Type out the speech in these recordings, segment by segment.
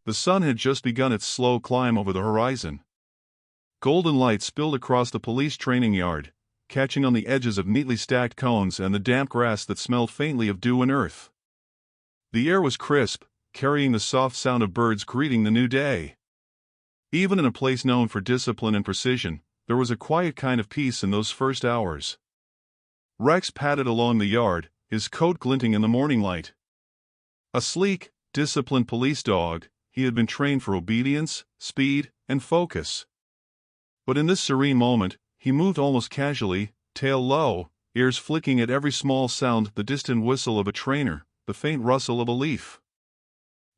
The sun had just begun its slow climb over the horizon. Golden light spilled across the police training yard, catching on the edges of neatly stacked cones and the damp grass that smelled faintly of dew and earth. The air was crisp, carrying the soft sound of birds greeting the new day. Even in a place known for discipline and precision, there was a quiet kind of peace in those first hours. Rex padded along the yard, his coat glinting in the morning light. A sleek, disciplined police dog, he had been trained for obedience, speed, and focus. But in this serene moment, he moved almost casually, tail low, ears flicking at every small sound, the distant whistle of a trainer, the faint rustle of a leaf.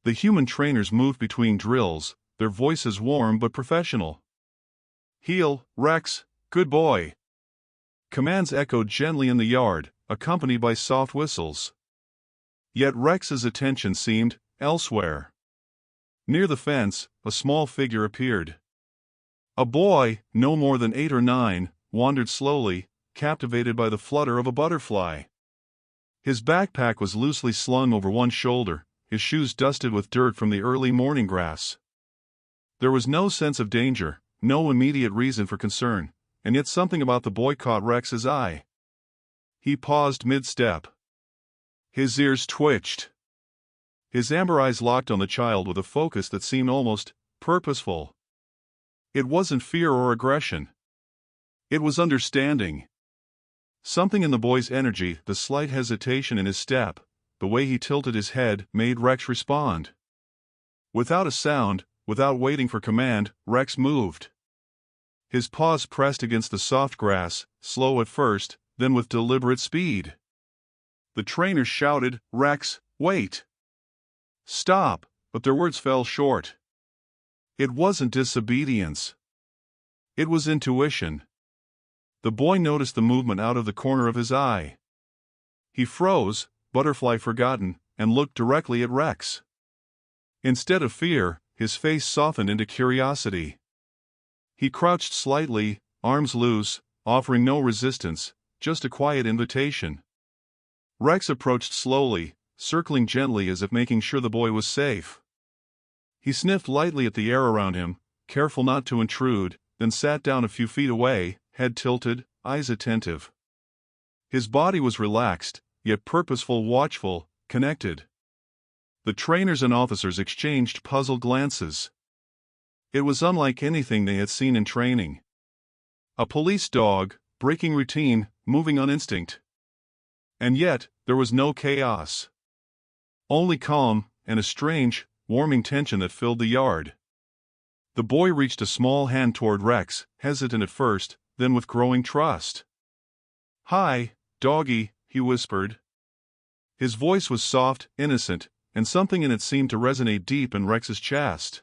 The human trainers moved between drills, their voices warm but professional. "Heel, Rex, good boy." Commands echoed gently in the yard, accompanied by soft whistles. Yet Rex's attention seemed elsewhere. Near the fence, a small figure appeared. A boy, no more than 8 or 9, wandered slowly, captivated by the flutter of a butterfly. His backpack was loosely slung over one shoulder, his shoes dusted with dirt from the early morning grass. There was no sense of danger, no immediate reason for concern, and yet something about the boy caught Rex's eye. He paused mid-step. His ears twitched. His amber eyes locked on the child with a focus that seemed almost purposeful. It wasn't fear or aggression. It was understanding. Something in the boy's energy, the slight hesitation in his step, the way he tilted his head, made Rex respond. Without a sound, without waiting for command, Rex moved. His paws pressed against the soft grass, slow at first, then with deliberate speed. The trainer shouted, "Rex, wait!" "Stop!" But their words fell short. It wasn't disobedience. It was intuition. The boy noticed the movement out of the corner of his eye. He froze, butterfly forgotten, and looked directly at Rex. Instead of fear, his face softened into curiosity. He crouched slightly, arms loose, offering no resistance, just a quiet invitation. Rex approached slowly, circling gently as if making sure the boy was safe. He sniffed lightly at the air around him, careful not to intrude, then sat down a few feet away, head tilted, eyes attentive. His body was relaxed, yet purposeful, watchful, connected. The trainers and officers exchanged puzzled glances. It was unlike anything they had seen in training. A police dog, breaking routine, moving on instinct. And yet, there was no chaos. Only calm, and a strange, warming tension that filled the yard. The boy reached a small hand toward Rex, hesitant at first, then with growing trust. "Hi, doggy," he whispered. His voice was soft, innocent, and something in it seemed to resonate deep in Rex's chest.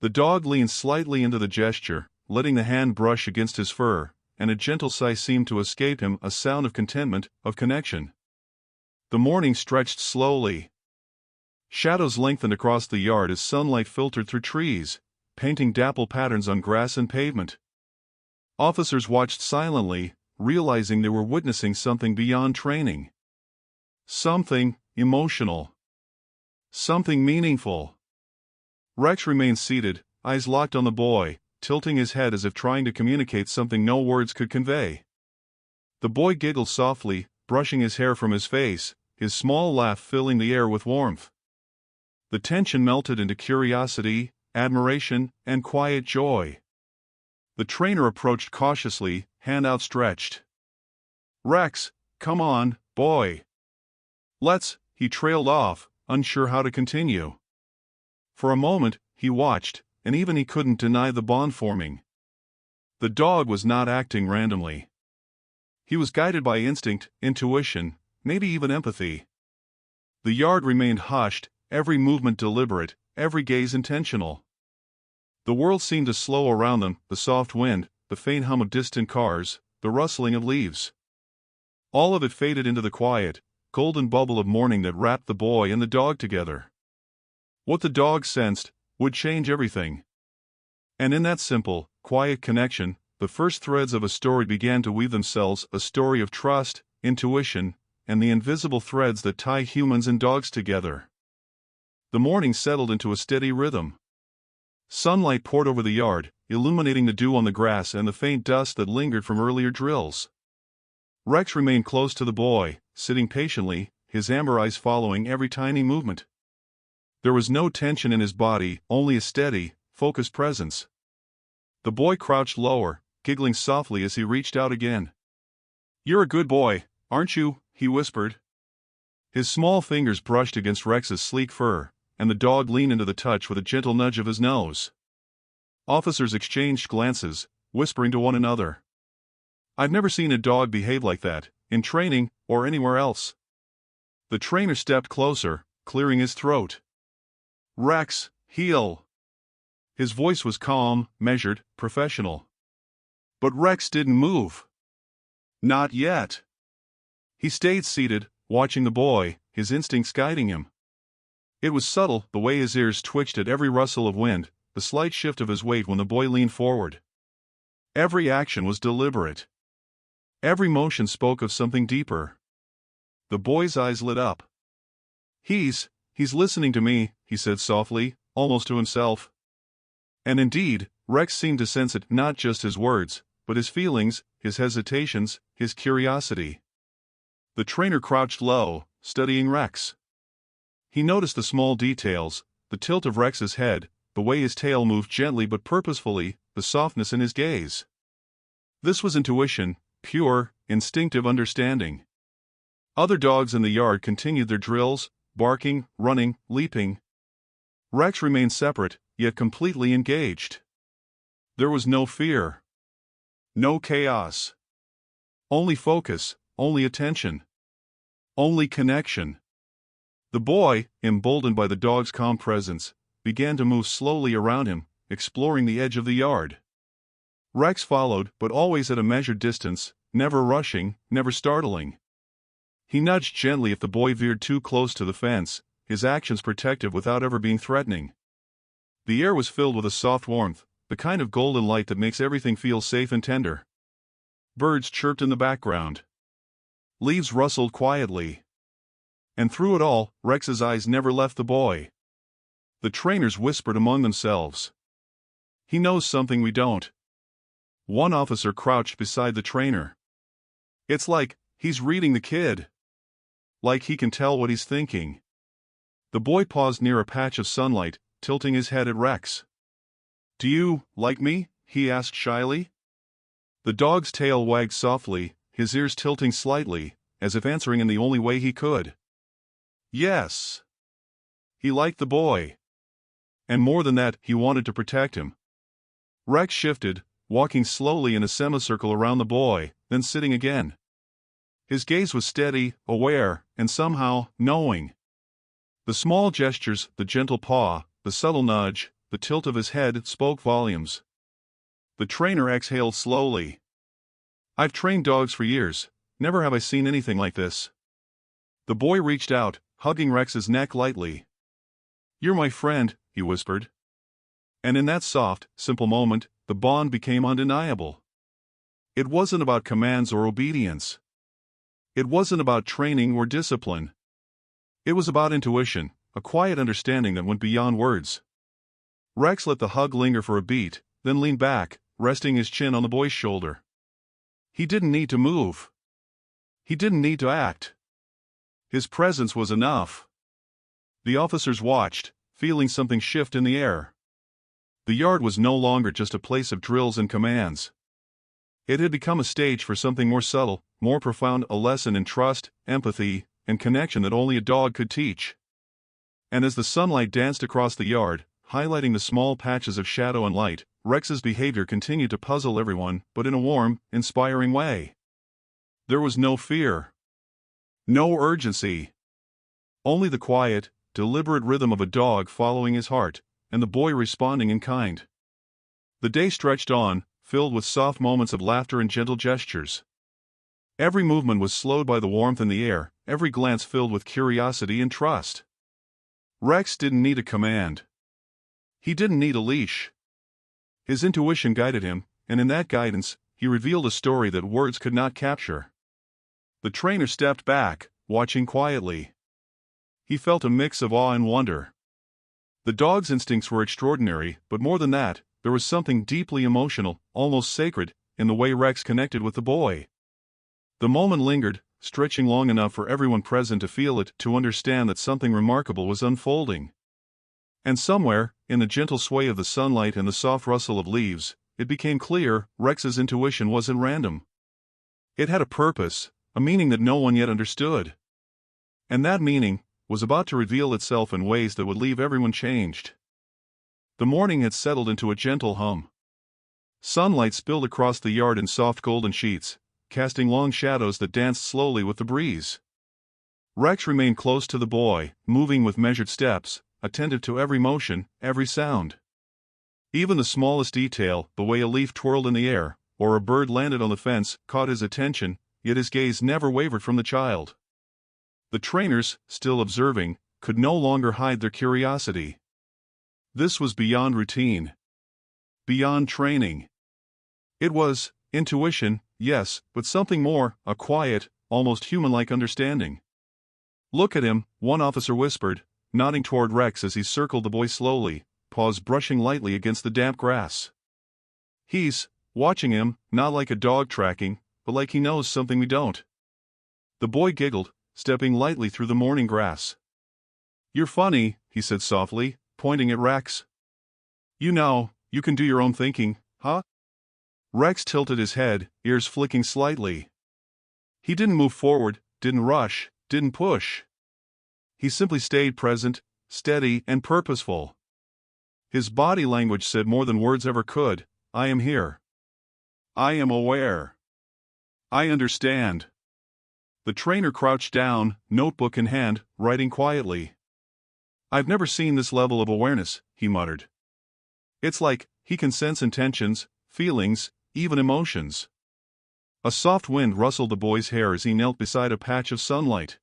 The dog leaned slightly into the gesture, letting the hand brush against his fur, and a gentle sigh seemed to escape him, a sound of contentment, of connection. The morning stretched slowly. Shadows lengthened across the yard as sunlight filtered through trees, painting dapple patterns on grass and pavement. Officers watched silently, realizing they were witnessing something beyond training. Something emotional. Something meaningful. Rex remained seated, eyes locked on the boy, tilting his head as if trying to communicate something no words could convey. The boy giggled softly, brushing his hair from his face, his small laugh filling the air with warmth. The tension melted into curiosity, admiration, and quiet joy. The trainer approached cautiously, hand outstretched. "Rex, come on, boy. Let's," he trailed off, unsure how to continue. For a moment, he watched, and even he couldn't deny the bond forming. The dog was not acting randomly. He was guided by instinct, intuition, maybe even empathy. The yard remained hushed, every movement deliberate, every gaze intentional. The world seemed to slow around them, the soft wind, the faint hum of distant cars, the rustling of leaves. All of it faded into the quiet, golden bubble of morning that wrapped the boy and the dog together. What the dog sensed would change everything. And in that simple, quiet connection, the first threads of a story began to weave themselves, a story of trust, intuition, and the invisible threads that tie humans and dogs together. The morning settled into a steady rhythm. Sunlight poured over the yard, illuminating the dew on the grass and the faint dust that lingered from earlier drills. Rex remained close to the boy, sitting patiently, his amber eyes following every tiny movement. There was no tension in his body, only a steady, focused presence. The boy crouched lower, giggling softly as he reached out again. "You're a good boy, aren't you?" he whispered. His small fingers brushed against Rex's sleek fur, and the dog leaned into the touch with a gentle nudge of his nose. Officers exchanged glances, whispering to one another. "I've never seen a dog behave like that, in training, or anywhere else." The trainer stepped closer, clearing his throat. "Rex, heel." His voice was calm, measured, professional. But Rex didn't move. Not yet. He stayed seated, watching the boy, his instincts guiding him. It was subtle, the way his ears twitched at every rustle of wind, the slight shift of his weight when the boy leaned forward. Every action was deliberate. Every motion spoke of something deeper. The boy's eyes lit up. He's listening to me," he said softly, almost to himself. And indeed, Rex seemed to sense it, not just his words, but his feelings, his hesitations, his curiosity. The trainer crouched low, studying Rex. He noticed the small details, the tilt of Rex's head, the way his tail moved gently but purposefully, the softness in his gaze. This was intuition, pure, instinctive understanding. Other dogs in the yard continued their drills, barking, running, leaping. Rex remained separate, yet completely engaged. There was no fear. No chaos. Only focus, only attention. Only connection. The boy, emboldened by the dog's calm presence, began to move slowly around him, exploring the edge of the yard. Rex followed, but always at a measured distance, never rushing, never startling. He nudged gently if the boy veered too close to the fence, his actions protective without ever being threatening. The air was filled with a soft warmth, the kind of golden light that makes everything feel safe and tender. Birds chirped in the background. Leaves rustled quietly. And through it all, Rex's eyes never left the boy. The trainers whispered among themselves. "He knows something we don't." One officer crouched beside the trainer. "It's like he's reading the kid. Like he can tell what he's thinking." The boy paused near a patch of sunlight, tilting his head at Rex. "Do you like me?" he asked shyly. The dog's tail wagged softly, his ears tilting slightly, as if answering in the only way he could. Yes. He liked the boy. And more than that, he wanted to protect him. Rex shifted, walking slowly in a semicircle around the boy, then sitting again. His gaze was steady, aware, and somehow, knowing. The small gestures, the gentle paw, the subtle nudge, the tilt of his head spoke volumes. The trainer exhaled slowly. "I've trained dogs for years, never have I seen anything like this." The boy reached out, hugging Rex's neck lightly. "You're my friend," he whispered. And in that soft, simple moment, the bond became undeniable. It wasn't about commands or obedience. It wasn't about training or discipline. It was about intuition, a quiet understanding that went beyond words. Rex let the hug linger for a beat, then leaned back, resting his chin on the boy's shoulder. He didn't need to move. He didn't need to act. His presence was enough. The officers watched, feeling something shift in the air. The yard was no longer just a place of drills and commands. It had become a stage for something more subtle, more profound, a lesson in trust, empathy, and connection that only a dog could teach. And as the sunlight danced across the yard, highlighting the small patches of shadow and light, Rex's behavior continued to puzzle everyone, but in a warm, inspiring way. There was no fear. No urgency. Only the quiet, deliberate rhythm of a dog following his heart, and the boy responding in kind. The day stretched on, filled with soft moments of laughter and gentle gestures. Every movement was slowed by the warmth in the air, every glance filled with curiosity and trust. Rex didn't need a command. He didn't need a leash. His intuition guided him, and in that guidance, he revealed a story that words could not capture. The trainer stepped back, watching quietly. He felt a mix of awe and wonder. The dog's instincts were extraordinary, but more than that, there was something deeply emotional, almost sacred, in the way Rex connected with the boy. The moment lingered, stretching long enough for everyone present to feel it, to understand that something remarkable was unfolding. And somewhere, in the gentle sway of the sunlight and the soft rustle of leaves, it became clear Rex's intuition wasn't random. It had a purpose, a meaning that no one yet understood. And that meaning was about to reveal itself in ways that would leave everyone changed. The morning had settled into a gentle hum. Sunlight spilled across the yard in soft golden sheets, casting long shadows that danced slowly with the breeze. Rex remained close to the boy, moving with measured steps, attentive to every motion, every sound. Even the smallest detail, the way a leaf twirled in the air, or a bird landed on the fence, caught his attention, yet his gaze never wavered from the child. The trainers, still observing, could no longer hide their curiosity. This was beyond routine. Beyond training. It was intuition, yes, but something more, a quiet, almost human-like understanding. "Look at him," one officer whispered, nodding toward Rex as he circled the boy slowly, paws brushing lightly against the damp grass. "He's watching him, not like a dog tracking, but like he knows something we don't." The boy giggled, stepping lightly through the morning grass. "You're funny," he said softly, pointing at Rex. "You know, you can do your own thinking, huh?" Rex tilted his head, ears flicking slightly. He didn't move forward, didn't rush, didn't push. He simply stayed present, steady and purposeful. His body language said more than words ever could. "I am here. I am aware. I understand." The trainer crouched down, notebook in hand, writing quietly. "I've never seen this level of awareness," he muttered. "It's like he can sense intentions, feelings, even emotions." A soft wind rustled the boy's hair as he knelt beside a patch of sunlight.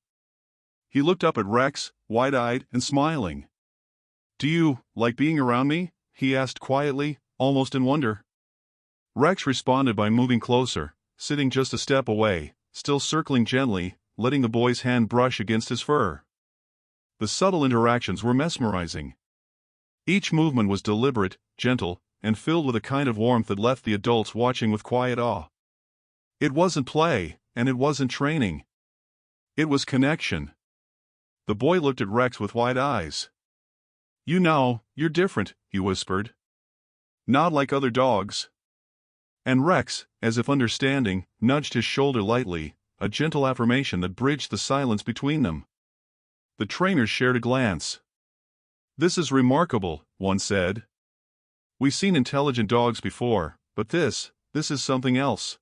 He looked up at Rex, wide-eyed and smiling. "Do you like being around me?" he asked quietly, almost in wonder. Rex responded by moving closer, sitting just a step away, still circling gently, letting the boy's hand brush against his fur. The subtle interactions were mesmerizing. Each movement was deliberate, gentle, and filled with a kind of warmth that left the adults watching with quiet awe. It wasn't play, and it wasn't training. It was connection. The boy looked at Rex with wide eyes. "You know, you're different," he whispered. "Not like other dogs." And Rex, as if understanding, nudged his shoulder lightly, a gentle affirmation that bridged the silence between them. The trainers shared a glance. "This is remarkable," one said. "We've seen intelligent dogs before, but this is something else.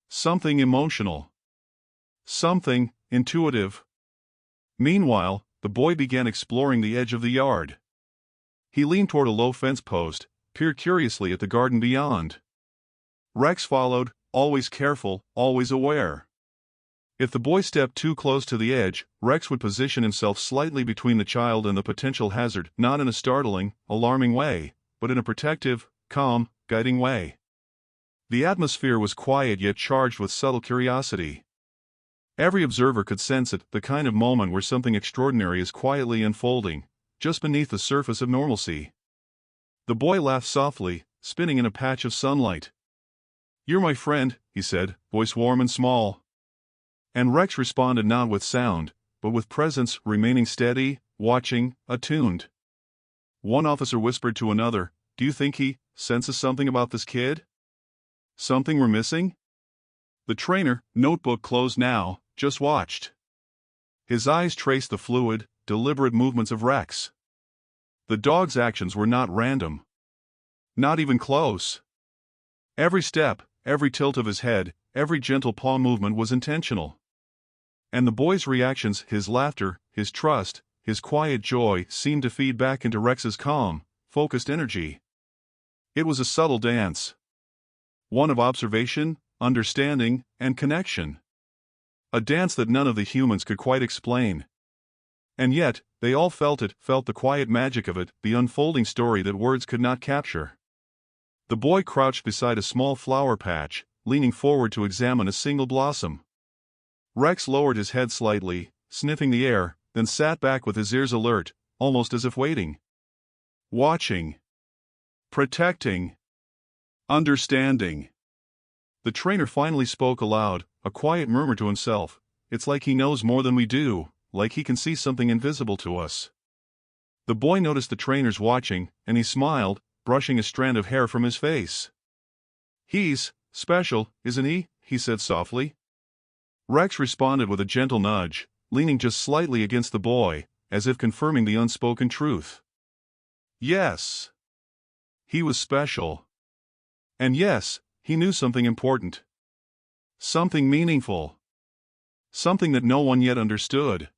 Something emotional. Something intuitive." Meanwhile, the boy began exploring the edge of the yard. He leaned toward a low fence post, peered curiously at the garden beyond. Rex followed, always careful, always aware. If the boy stepped too close to the edge, Rex would position himself slightly between the child and the potential hazard, not in a startling, alarming way, but in a protective, calm, guiding way. The atmosphere was quiet yet charged with subtle curiosity. Every observer could sense it, the kind of moment where something extraordinary is quietly unfolding, just beneath the surface of normalcy. The boy laughed softly, spinning in a patch of sunlight. "You're my friend," he said, voice warm and small. And Rex responded not with sound, but with presence, remaining steady, watching, attuned. One officer whispered to another, "Do you think he senses something about this kid? Something we're missing?" The trainer, notebook closed now, just watched. His eyes traced the fluid, deliberate movements of Rex. The dog's actions were not random. Not even close. Every step, every tilt of his head, every gentle paw movement was intentional. And the boy's reactions, his laughter, his trust, his quiet joy, seemed to feed back into Rex's calm, focused energy. It was a subtle dance. One of observation, understanding, and connection. A dance that none of the humans could quite explain. And yet, they all felt it, felt the quiet magic of it, the unfolding story that words could not capture. The boy crouched beside a small flower patch, leaning forward to examine a single blossom. Rex lowered his head slightly, sniffing the air, then sat back with his ears alert, almost as if waiting. watching, protecting, understanding. The trainer finally spoke aloud, a quiet murmur to himself. It's like he knows more than we do, like he can see something invisible to us. The boy noticed the trainers watching, and he smiled, brushing a strand of hair from his face. He's special, isn't he? He said softly. Rex responded with a gentle nudge, leaning just slightly against the boy, as if confirming the unspoken truth. Yes. He was special. And yes, he knew something important. Something meaningful. Something that no one yet understood.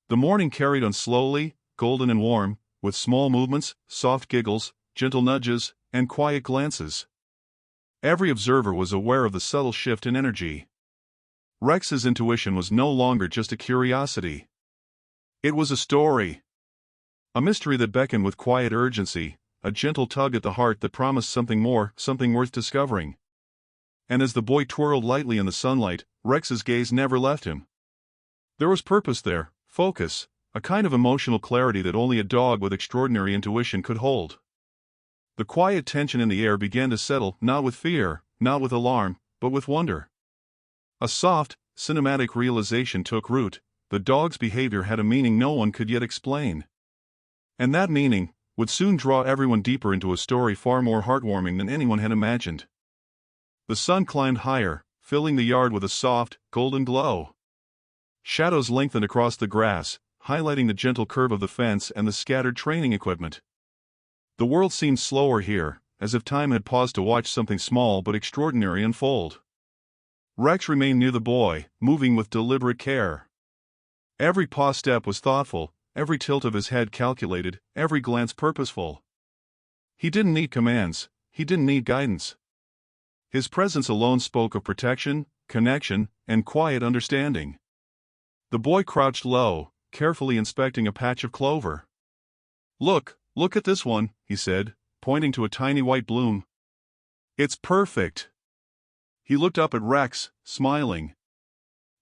The morning carried on slowly, golden and warm, with small movements, soft giggles, gentle nudges, and quiet glances. Every observer was aware of the subtle shift in energy. Rex's intuition was no longer just a curiosity. It was a story. A mystery that beckoned with quiet urgency, a gentle tug at the heart that promised something more, something worth discovering. And as the boy twirled lightly in the sunlight, Rex's gaze never left him. There was purpose there, focus, a kind of emotional clarity that only a dog with extraordinary intuition could hold. The quiet tension in the air began to settle, not with fear, not with alarm, but with wonder. A soft, cinematic realization took root: the dog's behavior had a meaning no one could yet explain. And that meaning would soon draw everyone deeper into a story far more heartwarming than anyone had imagined. The sun climbed higher, filling the yard with a soft, golden glow. Shadows lengthened across the grass, highlighting the gentle curve of the fence and the scattered training equipment. The world seemed slower here, as if time had paused to watch something small but extraordinary unfold. Rex remained near the boy, moving with deliberate care. Every paw step was thoughtful, every tilt of his head calculated, every glance purposeful. He didn't need commands, he didn't need guidance. His presence alone spoke of protection, connection, and quiet understanding. The boy crouched low, carefully inspecting a patch of clover. Look at this one," he said, pointing to a tiny white bloom. "It's perfect." He looked up at Rex, smiling.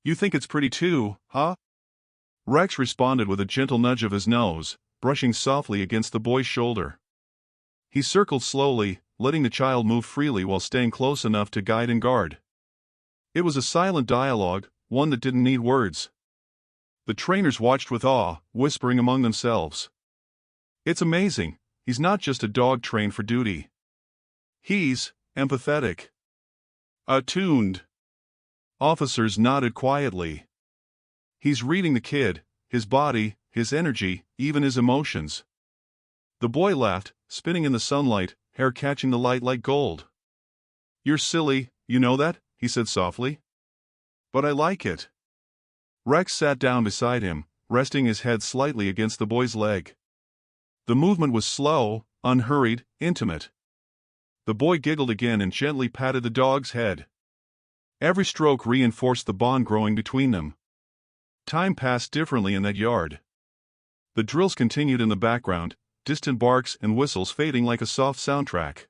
"You think it's pretty too, huh?" Rex responded with a gentle nudge of his nose, brushing softly against the boy's shoulder. He circled slowly, letting the child move freely while staying close enough to guide and guard. It was a silent dialogue, one that didn't need words. The trainers watched with awe, whispering among themselves. "It's amazing, he's not just a dog trained for duty. He's empathetic. Attuned." Officers nodded quietly. "He's reading the kid, his body, his energy, even his emotions." The boy laughed, spinning in the sunlight, hair catching the light like gold. "You're silly, you know that," he said softly. "But I like it." Rex sat down beside him, resting his head slightly against the boy's leg. The movement was slow, unhurried, intimate. The boy giggled again and gently patted the dog's head. Every stroke reinforced the bond growing between them. Time passed differently in that yard. The drills continued in the background, distant barks and whistles fading like a soft soundtrack.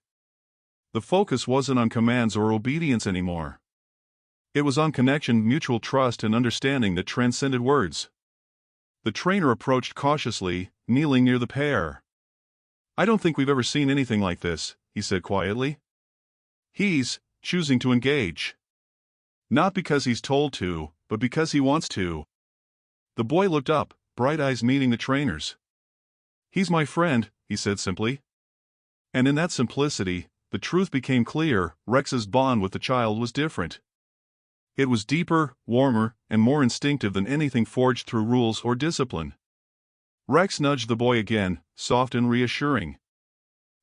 The focus wasn't on commands or obedience anymore. It was on connection, mutual trust and understanding that transcended words. The trainer approached cautiously, kneeling near the pair. "I don't think we've ever seen anything like this," he said quietly. "He's choosing to engage. Not because he's told to, but because he wants to." The boy looked up, bright eyes meeting the trainer's. "He's my friend," he said simply. And in that simplicity, the truth became clear: Rex's bond with the child was different. It was deeper, warmer, and more instinctive than anything forged through rules or discipline. Rex nudged the boy again, soft and reassuring.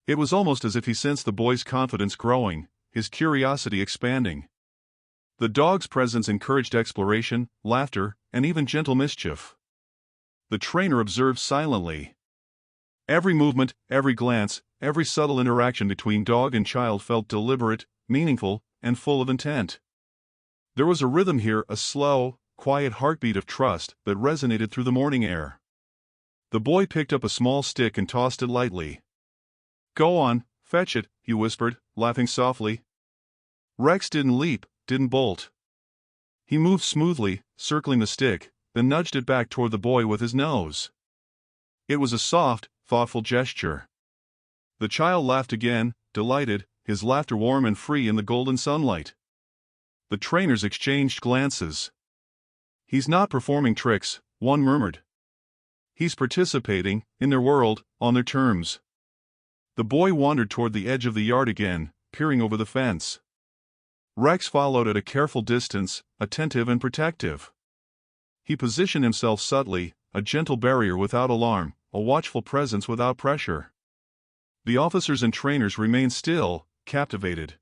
It was almost as if he sensed the boy's confidence growing, his curiosity expanding. The dog's presence encouraged exploration, laughter, and even gentle mischief. The trainer observed silently. Every movement, every glance, every subtle interaction between dog and child felt deliberate, meaningful, and full of intent. There was a rhythm here, a slow, quiet heartbeat of trust that resonated through the morning air. The boy picked up a small stick and tossed it lightly. "Go on, fetch it," he whispered, laughing softly. Rex didn't leap, didn't bolt. He moved smoothly, circling the stick, then nudged it back toward the boy with his nose. It was a soft, thoughtful gesture. The child laughed again, delighted, his laughter warm and free in the golden sunlight. The trainers exchanged glances. "He's not performing tricks," one murmured. "He's participating, in their world, on their terms." The boy wandered toward the edge of the yard again, peering over the fence. Rex followed at a careful distance, attentive and protective. He positioned himself subtly, a gentle barrier without alarm, a watchful presence without pressure. The officers and trainers remained still, captivated.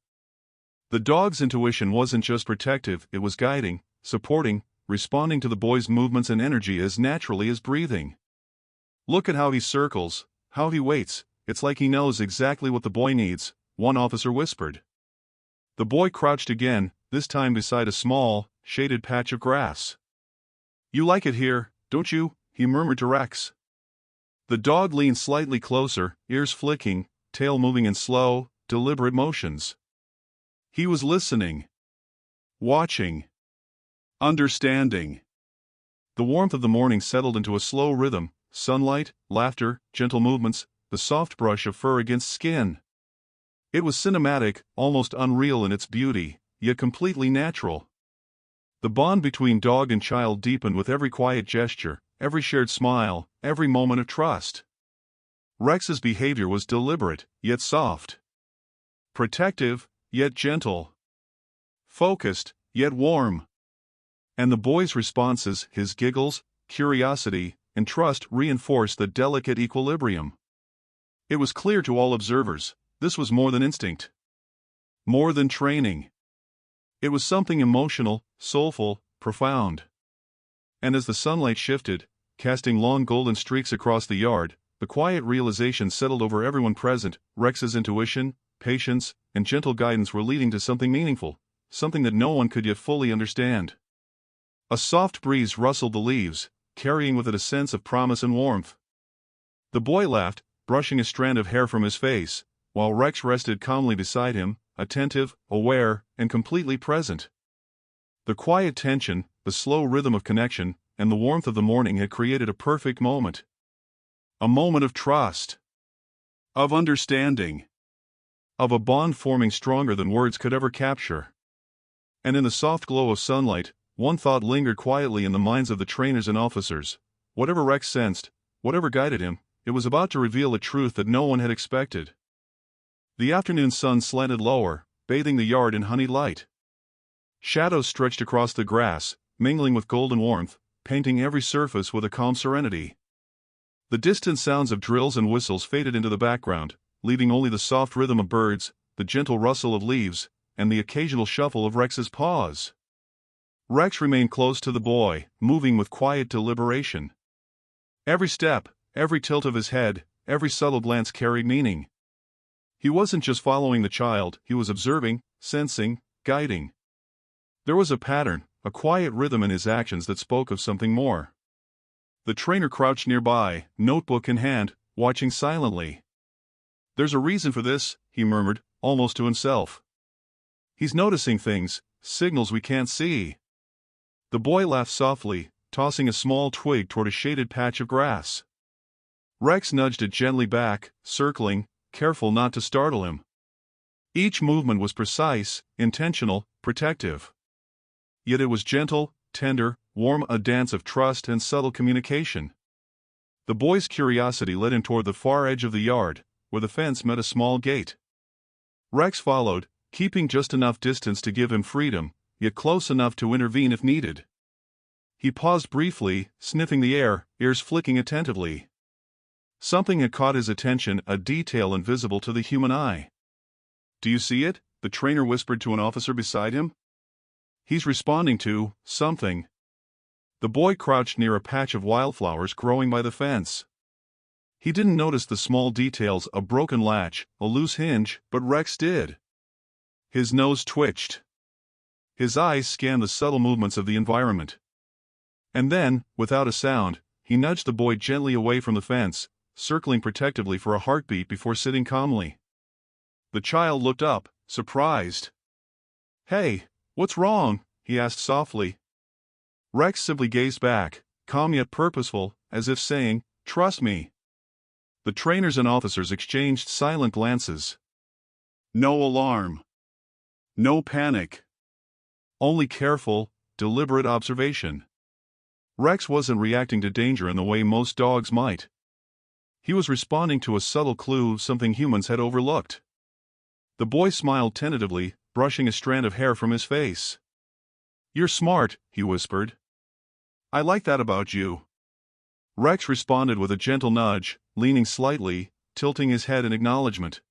The dog's intuition wasn't just protective, it was guiding, supporting, responding to the boy's movements and energy as naturally as breathing. "Look at how he circles, how he waits, it's like he knows exactly what the boy needs," one officer whispered. The boy crouched again, this time beside a small, shaded patch of grass. "You like it here, don't you?" he murmured to Rex. The dog leaned slightly closer, ears flicking, tail moving in slow, deliberate motions. He was listening. Watching. Understanding. The warmth of the morning settled into a slow rhythm, sunlight, laughter, gentle movements, the soft brush of fur against skin. It was cinematic, almost unreal in its beauty, yet completely natural. The bond between dog and child deepened with every quiet gesture, every shared smile, every moment of trust. Rex's behavior was deliberate, yet soft. Protective, yet gentle. Focused, yet warm. And the boy's responses, his giggles, curiosity, and trust reinforced the delicate equilibrium. It was clear to all observers, this was more than instinct. More than training. It was something emotional, soulful, profound. And as the sunlight shifted, casting long golden streaks across the yard, the quiet realization settled over everyone present. Rex's intuition, patience, and gentle guidance were leading to something meaningful, something that no one could yet fully understand. A soft breeze rustled the leaves, carrying with it a sense of promise and warmth. The boy laughed, brushing a strand of hair from his face, while Rex rested calmly beside him, attentive, aware, and completely present. The quiet tension, the slow rhythm of connection, and the warmth of the morning had created a perfect moment. A moment of trust. Of understanding. Of a bond forming stronger than words could ever capture. And in the soft glow of sunlight, one thought lingered quietly in the minds of the trainers and officers. Whatever Rex sensed, whatever guided him, it was about to reveal a truth that no one had expected. The afternoon sun slanted lower, bathing the yard in honey light. Shadows stretched across the grass, mingling with golden warmth, painting every surface with a calm serenity. The distant sounds of drills and whistles faded into the background, leaving only the soft rhythm of birds, the gentle rustle of leaves, and the occasional shuffle of Rex's paws. Rex remained close to the boy, moving with quiet deliberation. Every step, every tilt of his head, every subtle glance carried meaning. He wasn't just following the child, he was observing, sensing, guiding. There was a pattern, a quiet rhythm in his actions that spoke of something more. The trainer crouched nearby, notebook in hand, watching silently. "There's a reason for this," he murmured, almost to himself. "He's noticing things, signals we can't see." The boy laughed softly, tossing a small twig toward a shaded patch of grass. Rex nudged it gently back, circling, careful not to startle him. Each movement was precise, intentional, protective. Yet it was gentle, tender, warm, a dance of trust and subtle communication. The boy's curiosity led him toward the far edge of the yard, where the fence met a small gate. Rex followed, keeping just enough distance to give him freedom, yet close enough to intervene if needed. He paused briefly, sniffing the air, ears flicking attentively. Something had caught his attention, a detail invisible to the human eye. "Do you see it?" the trainer whispered to an officer beside him. "He's responding to something." The boy crouched near a patch of wildflowers growing by the fence. He didn't notice the small details, a broken latch, a loose hinge, but Rex did. His nose twitched. His eyes scanned the subtle movements of the environment. And then, without a sound, he nudged the boy gently away from the fence, circling protectively for a heartbeat before sitting calmly. The child looked up, surprised. "Hey, what's wrong?" he asked softly. Rex simply gazed back, calm yet purposeful, as if saying, "Trust me." The trainers and officers exchanged silent glances. No alarm. No panic. Only careful, deliberate observation. Rex wasn't reacting to danger in the way most dogs might. He was responding to a subtle clue, something humans had overlooked. The boy smiled tentatively, brushing a strand of hair from his face. "You're smart," he whispered. "I like that about you." Rex responded with a gentle nudge, leaning slightly, tilting his head in acknowledgement.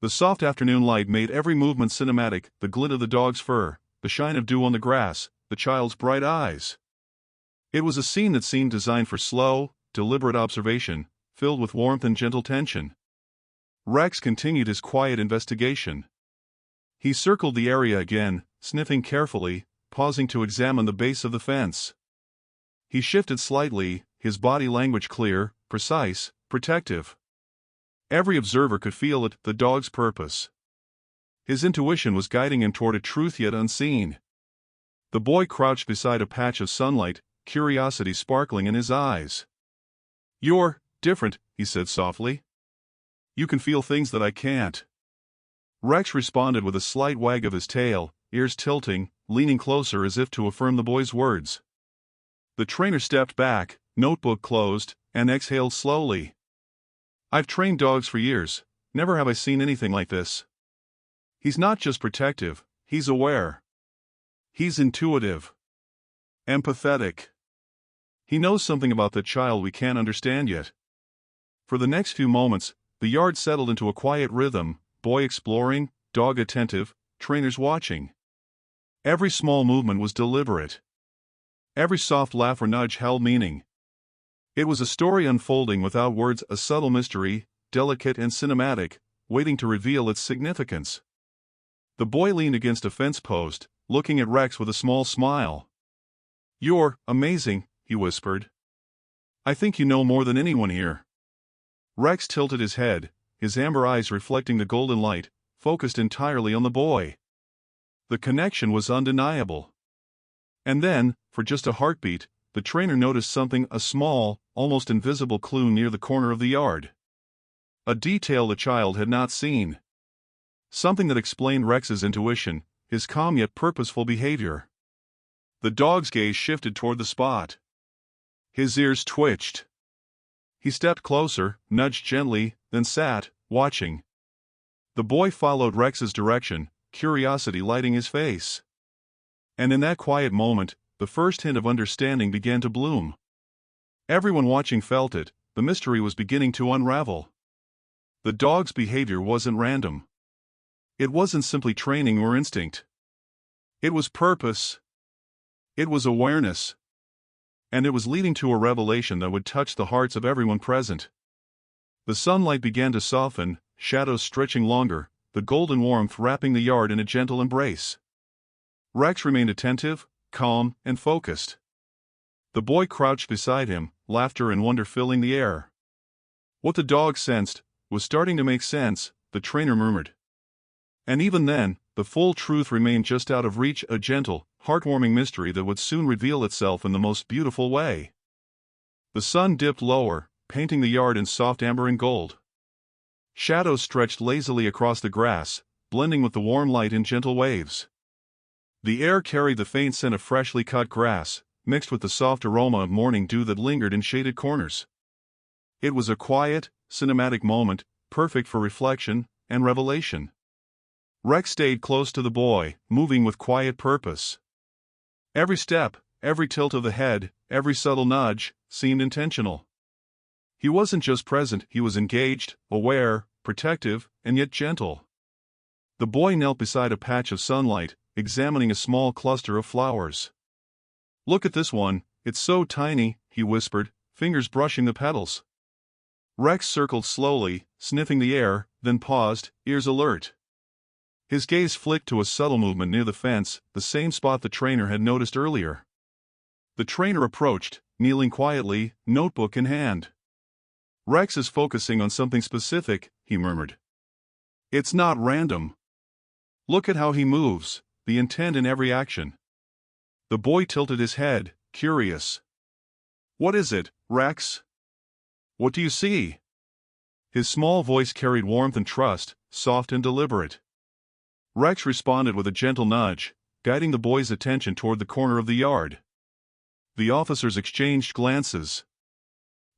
The soft afternoon light made every movement cinematic, the glint of the dog's fur, the shine of dew on the grass, the child's bright eyes. It was a scene that seemed designed for slow, deliberate observation, filled with warmth and gentle tension. Rex continued his quiet investigation. He circled the area again, sniffing carefully, pausing to examine the base of the fence. He shifted slightly, his body language clear, precise, protective. Every observer could feel it, the dog's purpose. His intuition was guiding him toward a truth yet unseen. The boy crouched beside a patch of sunlight, curiosity sparkling in his eyes. "You're different," he said softly. "You can feel things that I can't." Rex responded with a slight wag of his tail, ears tilting, leaning closer as if to affirm the boy's words. The trainer stepped back, notebook closed, and exhaled slowly. "I've trained dogs for years, never have I seen anything like this. He's not just protective, he's aware. He's intuitive. Empathetic. He knows something about the child we can't understand yet." For the next few moments, the yard settled into a quiet rhythm, boy exploring, dog attentive, trainers watching. Every small movement was deliberate. Every soft laugh or nudge held meaning. It was a story unfolding without words, a subtle mystery, delicate and cinematic, waiting to reveal its significance. The boy leaned against a fence post, looking at Rex with a small smile. "You're amazing," he whispered. "I think you know more than anyone here." Rex tilted his head, his amber eyes reflecting the golden light, focused entirely on the boy. The connection was undeniable. And then, for just a heartbeat, the trainer noticed something, a small, almost invisible clue near the corner of the yard. A detail the child had not seen. Something that explained Rex's intuition, his calm yet purposeful behavior. The dog's gaze shifted toward the spot. His ears twitched. He stepped closer, nudged gently, then sat, watching. The boy followed Rex's direction, curiosity lighting his face. And in that quiet moment, the first hint of understanding began to bloom. Everyone watching felt it, the mystery was beginning to unravel. The dog's behavior wasn't random. It wasn't simply training or instinct. It was purpose. It was awareness. And it was leading to a revelation that would touch the hearts of everyone present. The sunlight began to soften, shadows stretching longer, the golden warmth wrapping the yard in a gentle embrace. Rex remained attentive, calm, and focused. The boy crouched beside him, laughter and wonder filling the air. What the dog sensed was starting to make sense, the trainer murmured. And even then, the full truth remained just out of reach, a gentle, heartwarming mystery that would soon reveal itself in the most beautiful way. The sun dipped lower, painting the yard in soft amber and gold. Shadows stretched lazily across the grass, blending with the warm light in gentle waves. The air carried the faint scent of freshly cut grass, mixed with the soft aroma of morning dew that lingered in shaded corners. It was a quiet, cinematic moment, perfect for reflection and revelation. Rex stayed close to the boy, moving with quiet purpose. Every step, every tilt of the head, every subtle nudge, seemed intentional. He wasn't just present, he was engaged, aware, protective, and yet gentle. The boy knelt beside a patch of sunlight, examining a small cluster of flowers. "Look at this one, it's so tiny," he whispered, fingers brushing the petals. Rex circled slowly, sniffing the air, then paused, ears alert. His gaze flicked to a subtle movement near the fence, the same spot the trainer had noticed earlier. The trainer approached, kneeling quietly, notebook in hand. "Rex is focusing on something specific," he murmured. "It's not random. Look at how he moves, the intent in every action." The boy tilted his head, curious. "What is it, Rex? What do you see?" His small voice carried warmth and trust, soft and deliberate. Rex responded with a gentle nudge, guiding the boy's attention toward the corner of the yard. The officers exchanged glances.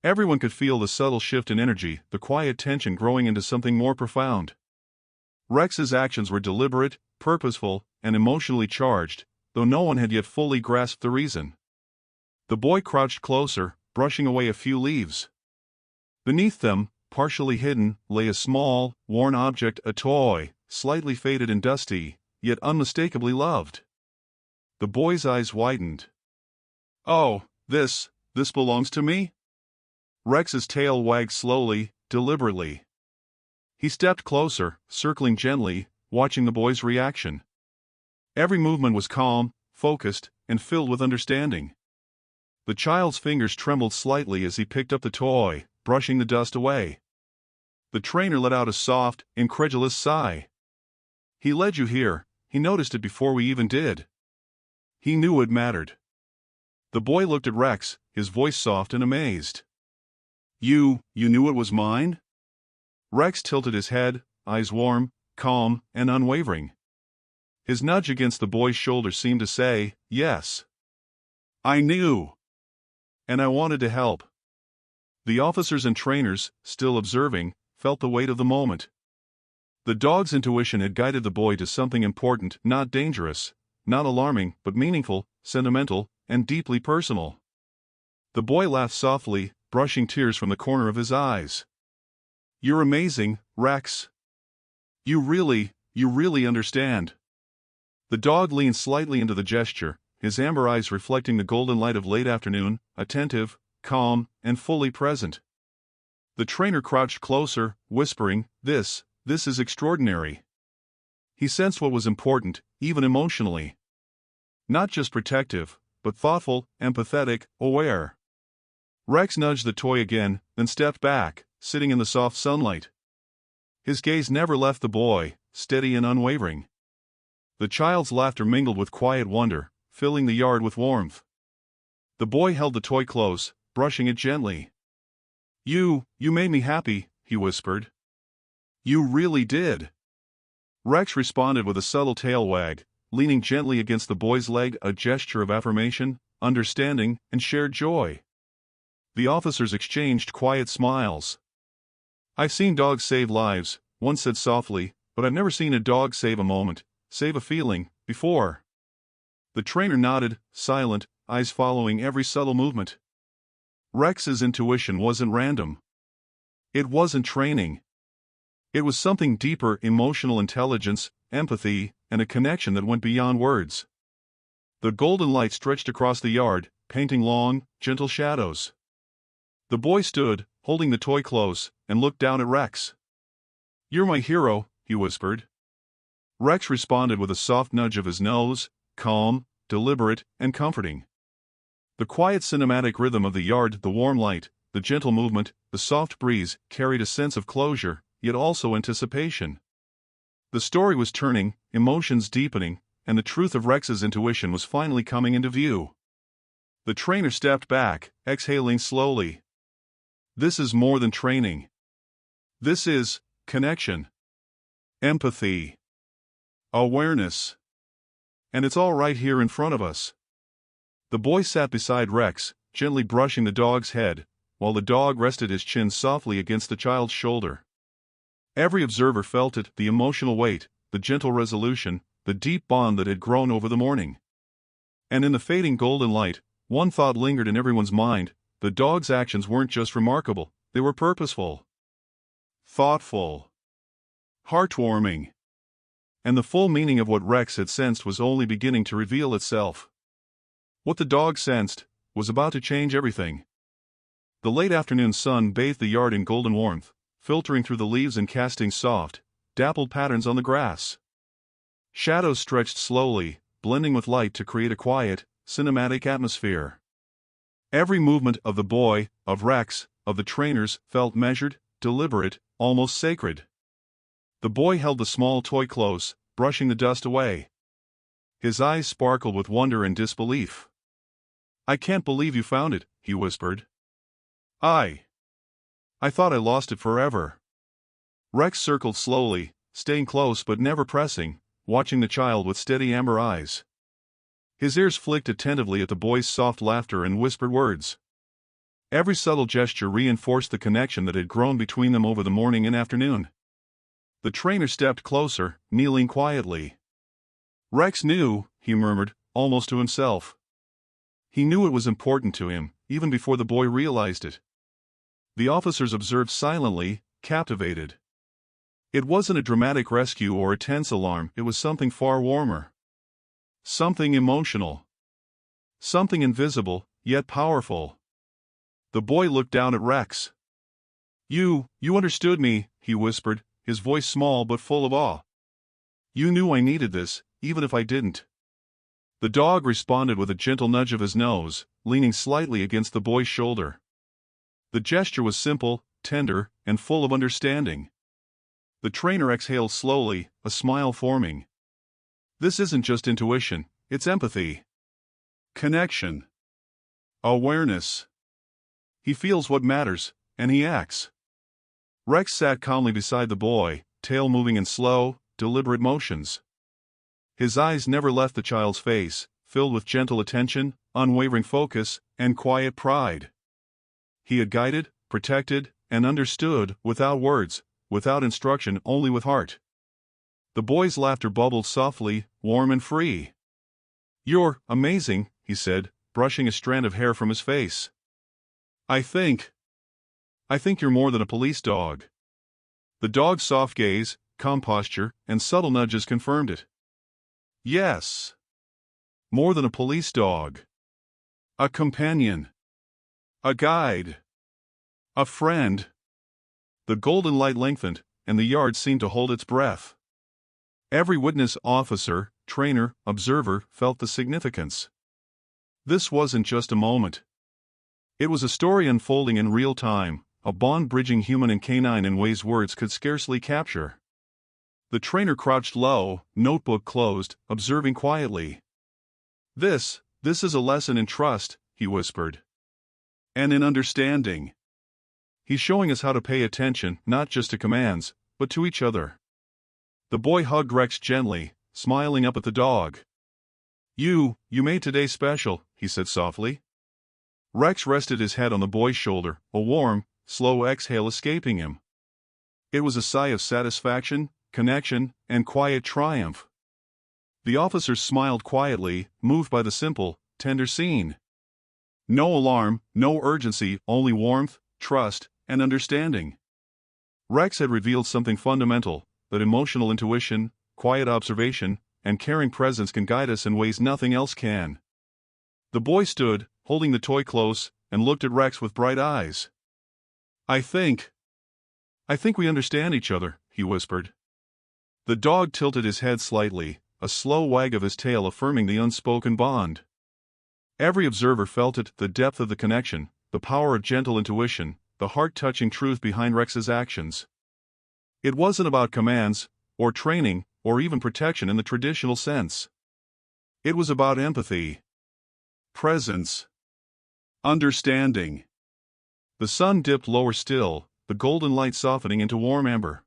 Everyone could feel the subtle shift in energy, the quiet tension growing into something more profound. Rex's actions were deliberate, purposeful, and emotionally charged, though no one had yet fully grasped the reason. The boy crouched closer, brushing away a few leaves. Beneath them, partially hidden, lay a small, worn object, a toy, slightly faded and dusty, yet unmistakably loved. The boy's eyes widened. "Oh, this belongs to me?" Rex's tail wagged slowly, deliberately. He stepped closer, circling gently, watching the boy's reaction. Every movement was calm, focused, and filled with understanding. The child's fingers trembled slightly as he picked up the toy, brushing the dust away. The trainer let out a soft, incredulous sigh. "He led you here. He noticed it before we even did." He knew it mattered. The boy looked at Rex, his voice soft and amazed. You knew it was mine?" Rex tilted his head, eyes warm, calm, and unwavering. His nudge against the boy's shoulder seemed to say, "Yes. I knew. And I wanted to help." The officers and trainers, still observing, felt the weight of the moment. The dog's intuition had guided the boy to something important, not dangerous, not alarming, but meaningful, sentimental, and deeply personal. The boy laughed softly, brushing tears from the corner of his eyes. "You're amazing, Rex. You really understand." The dog leaned slightly into the gesture, his amber eyes reflecting the golden light of late afternoon, attentive, calm, and fully present. The trainer crouched closer, whispering, This is extraordinary." He sensed what was important, even emotionally. Not just protective, but thoughtful, empathetic, aware. Rex nudged the toy again, then stepped back, sitting in the soft sunlight. His gaze never left the boy, steady and unwavering. The child's laughter mingled with quiet wonder, filling the yard with warmth. The boy held the toy close, brushing it gently. You made me happy," he whispered. "You really did." Rex responded with a subtle tail wag, leaning gently against the boy's leg, a gesture of affirmation, understanding, and shared joy. The officers exchanged quiet smiles. "I've seen dogs save lives," one said softly, "but I've never seen a dog save a moment, save a feeling, before." The trainer nodded, silent, eyes following every subtle movement. Rex's intuition wasn't random. It wasn't training. It was something deeper, emotional intelligence, empathy, and a connection that went beyond words. The golden light stretched across the yard, painting long, gentle shadows. The boy stood, holding the toy close, and looked down at Rex. "You're my hero," he whispered. Rex responded with a soft nudge of his nose, calm, deliberate, and comforting. The quiet cinematic rhythm of the yard, the warm light, the gentle movement, the soft breeze, carried a sense of closure, yet also anticipation. The story was turning, emotions deepening, and the truth of Rex's intuition was finally coming into view. The trainer stepped back, exhaling slowly. This is more than training. This is connection, empathy, awareness. And it's all right here in front of us. The boy sat beside Rex, gently brushing the dog's head, while the dog rested his chin softly against the child's shoulder. Every observer felt it, the emotional weight, the gentle resolution, the deep bond that had grown over the morning. And in the fading golden light, one thought lingered in everyone's mind: the dog's actions weren't just remarkable, they were purposeful, thoughtful, heartwarming. And the full meaning of what Rex had sensed was only beginning to reveal itself. What the dog sensed was about to change everything. The late afternoon sun bathed the yard in golden warmth, filtering through the leaves and casting soft, dappled patterns on the grass. Shadows stretched slowly, blending with light to create a quiet, cinematic atmosphere. Every movement of the boy, of Rex, of the trainers, felt measured, deliberate, almost sacred. The boy held the small toy close, brushing the dust away. His eyes sparkled with wonder and disbelief. "I can't believe you found it," he whispered. I thought I lost it forever." Rex circled slowly, staying close but never pressing, watching the child with steady amber eyes. His ears flicked attentively at the boy's soft laughter and whispered words. Every subtle gesture reinforced the connection that had grown between them over the morning and afternoon. The trainer stepped closer, kneeling quietly. Rex knew, he murmured, almost to himself. He knew it was important to him, even before the boy realized it. The officers observed silently, captivated. It wasn't a dramatic rescue or a tense alarm, it was something far warmer. Something emotional. Something invisible, yet powerful. The boy looked down at Rex. You understood me," he whispered, his voice small but full of awe. "You knew I needed this, even if I didn't." The dog responded with a gentle nudge of his nose, leaning slightly against the boy's shoulder. The gesture was simple, tender, and full of understanding. The trainer exhaled slowly, a smile forming. This isn't just intuition, it's empathy. Connection. Awareness. He feels what matters, and he acts. Rex sat calmly beside the boy, tail moving in slow, deliberate motions. His eyes never left the child's face, filled with gentle attention, unwavering focus, and quiet pride. He had guided, protected, and understood, without words, without instruction, only with heart. The boy's laughter bubbled softly, warm and free. "You're amazing," he said, brushing a strand of hair from his face. I think you're more than a police dog." The dog's soft gaze, calm posture, and subtle nudges confirmed it. Yes. More than a police dog. A companion. A guide. A friend. The golden light lengthened, and the yard seemed to hold its breath. Every witness, officer, trainer, observer felt the significance. This wasn't just a moment. It was a story unfolding in real time, a bond bridging human and canine in ways words could scarcely capture. The trainer crouched low, notebook closed, observing quietly. This is a lesson in trust," he whispered. "And in understanding. He's showing us how to pay attention, not just to commands, but to each other." The boy hugged Rex gently, smiling up at the dog. You made today special," he said softly. Rex rested his head on the boy's shoulder, a warm, slow exhale escaping him. It was a sigh of satisfaction, connection, and quiet triumph. The officers smiled quietly, moved by the simple, tender scene. No alarm, no urgency, only warmth, trust, and understanding. Rex had revealed something fundamental, that emotional intuition, quiet observation, and caring presence can guide us in ways nothing else can. The boy stood, holding the toy close, and looked at Rex with bright eyes. I think we understand each other," he whispered. The dog tilted his head slightly, a slow wag of his tail affirming the unspoken bond. Every observer felt it, the depth of the connection, the power of gentle intuition, the heart-touching truth behind Rex's actions. It wasn't about commands, or training, or even protection in the traditional sense. It was about empathy. Presence. Understanding. The sun dipped lower still, the golden light softening into warm amber.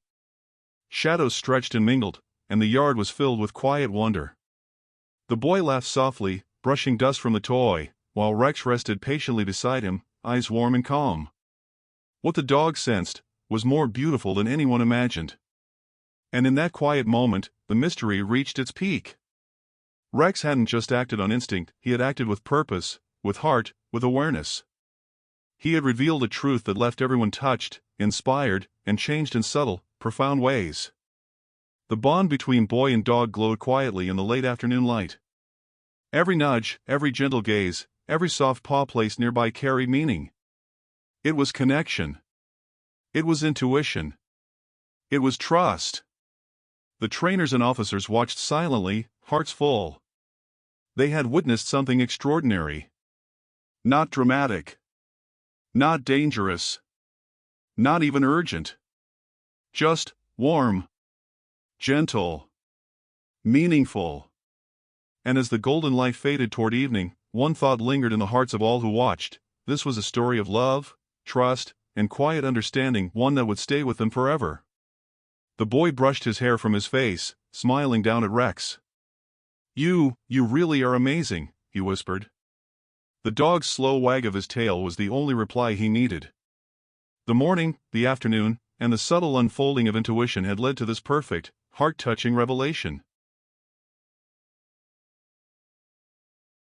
Shadows stretched and mingled, and the yard was filled with quiet wonder. The boy laughed softly, brushing dust from the toy, while Rex rested patiently beside him, eyes warm and calm. What the dog sensed was more beautiful than anyone imagined. And in that quiet moment, the mystery reached its peak. Rex hadn't just acted on instinct, he had acted with purpose, with heart, with awareness. He had revealed a truth that left everyone touched, inspired, and changed in subtle, profound ways. The bond between boy and dog glowed quietly in the late afternoon light. Every nudge, every gentle gaze, every soft paw placed nearby carried meaning. It was connection. It was intuition. It was trust. The trainers and officers watched silently, hearts full. They had witnessed something extraordinary. Not dramatic. Not dangerous. Not even urgent. Just warm. Gentle. Meaningful. And as the golden light faded toward evening, one thought lingered in the hearts of all who watched. This was a story of love, trust, and quiet understanding, one that would stay with them forever. The boy brushed his hair from his face, smiling down at Rex. You really are amazing," he whispered. The dog's slow wag of his tail was the only reply he needed. The morning, the afternoon, and the subtle unfolding of intuition had led to this perfect, heart-touching revelation.